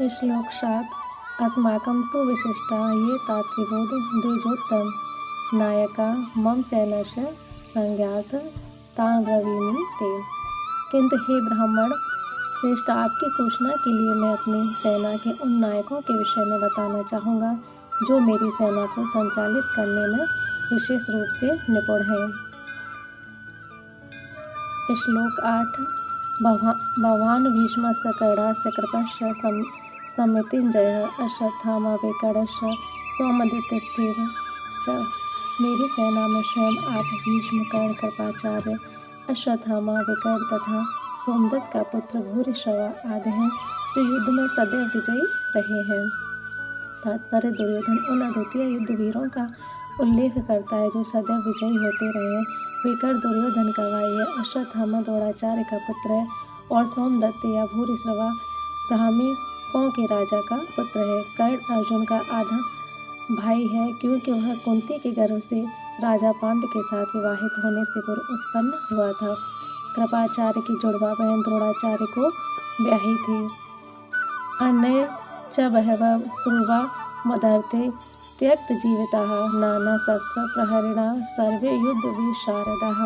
श्लोक 7 अस्माकं तु विशिष्टा ये तात्रिबोध द्विजोत्तम नायका मम सैन्यस्य संज्ञात तान ब्रवीमि ते। किंतु हे ब्राह्मण श्रेष्ठ, आपकी सूचना के लिए मैं अपनी सेना के उन नायकों के विषय में बताना चाहूँगा जो मेरी सेना को संचालित करने में विशेष रूप से निपुण हैं। श्लोक 8 भवान् भीष्मस्य कर्णस्य कृपस्य समितिञ्जयः अश्वत्थामा विकर्णस्य सौमदत्तस्तेव च। मेरी सेना में स्वयं आप भीष्म, कर्ण, कृपाचार्य, अश्वत्थामा, विकर्ण तथा सोमदत्त का पुत्र भूरिश्रवा आदि हैं जो युद्ध में सदैव विजयी रहे हैं। तात्पर्य दुर्योधन उन अद्वितीय युद्ध वीरों का उल्लेख करता है जो सदैव विजयी होते रहे हैं। विकर्ण दुर्योधन का भाई है, अश्वत्थामा द्रोणाचार्य का पुत्र है और सोमदत्त या भूरिश्रवा ब्राह्मणों के राजा का पुत्र है। कर्ण अर्जुन का आधा भाई है क्योंकि वह कुंती के गर्भ से राजा पांडु के साथ विवाहित होने से पूर्व उत्पन्न हुआ था। कृपाचार्य की जुड़वा बहन द्रोणाचार्य को ब्याही थी। अन्य च बहवः सुरवा मदर्थे त्यक्त जीविताः नाना शस्त्र प्रहरिणा सर्वे युद्ध विशारदाः।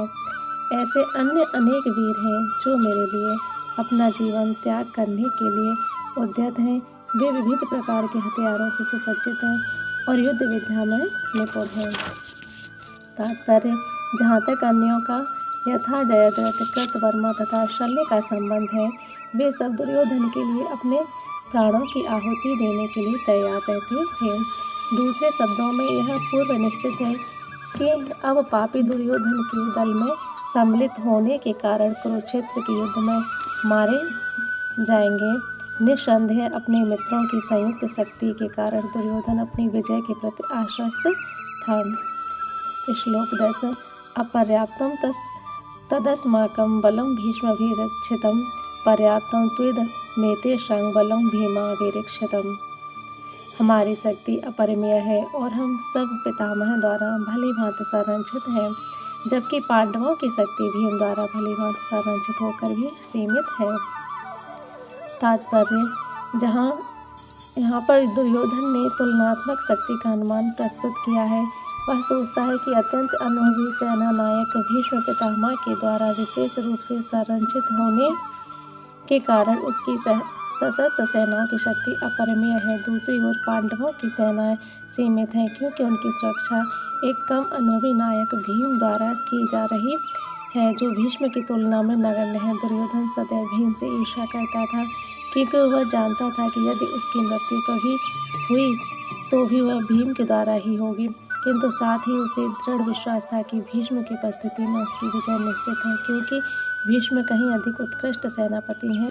ऐसे अन्य अनेक वीर हैं जो मेरे लिए अपना जीवन त्याग करने के लिए उद्यत हैं। वे विविध प्रकार के हथियारों से सुसज्जित हैं और युद्ध विद्या में निपुण हैं। तात्पर्य जहाँ तक अन्यों का यथा जयद्रथ, कृतवर्मा तथा शल्य का संबंध है, वे सब दुर्योधन के लिए अपने प्राणों की आहुति देने के लिए तैयार रहते हैं। दूसरे शब्दों में यह पूर्व निश्चित है कि अब पापी दुर्योधन के दल में सम्मिलित होने के कारण कुरुक्षेत्र के युद्ध में मारे जाएंगे। निस्संदेह अपने मित्रों की संयुक्त शक्ति के कारण दुर्योधन अपनी विजय के प्रति आश्वस्त था। श्लोक 10 अपर्याप्तं तदस्माकं बलं भीष्मभिरक्षितं पर्याप्तं त्वेदमेतेषां बलं भीमाभिरक्षितम्। हमारी शक्ति अपरिमेय है और हम सब पितामह द्वारा भली भांति संरक्षित हैं, जबकि पांडवों की शक्ति भीम द्वारा भली भांति संरक्षित होकर भी सीमित है। तात्पर्य यहाँ पर दुर्योधन ने तुलनात्मक शक्ति का अनुमान प्रस्तुत किया है। वह सोचता है कि अत्यंत अनुभवी सेना नायक भीष्म पितामह के द्वारा विशेष रूप से संरक्षित होने के कारण उसकी सशस्त्र सेनाओं की शक्ति अपरिमेय है। दूसरी ओर पांडवों की सेनाएं सीमित हैं क्योंकि उनकी सुरक्षा एक कम अनुभवी नायक भीम द्वारा की जा रही है जो भीष्म की तुलना में नगण्य है। दुर्योधन सदैव भीम से ईर्ष्या करता था क्योंकि वह जानता था कि यदि उसकी मृत्यु कभी हुई तो भी वह भीम के द्वारा ही होगी, किंतु साथ ही उसे दृढ़ विश्वास था कि भीष्म की उपस्थिति में उसकी विजय निश्चित है क्योंकि भीष्म कहीं अधिक उत्कृष्ट सेनापति हैं।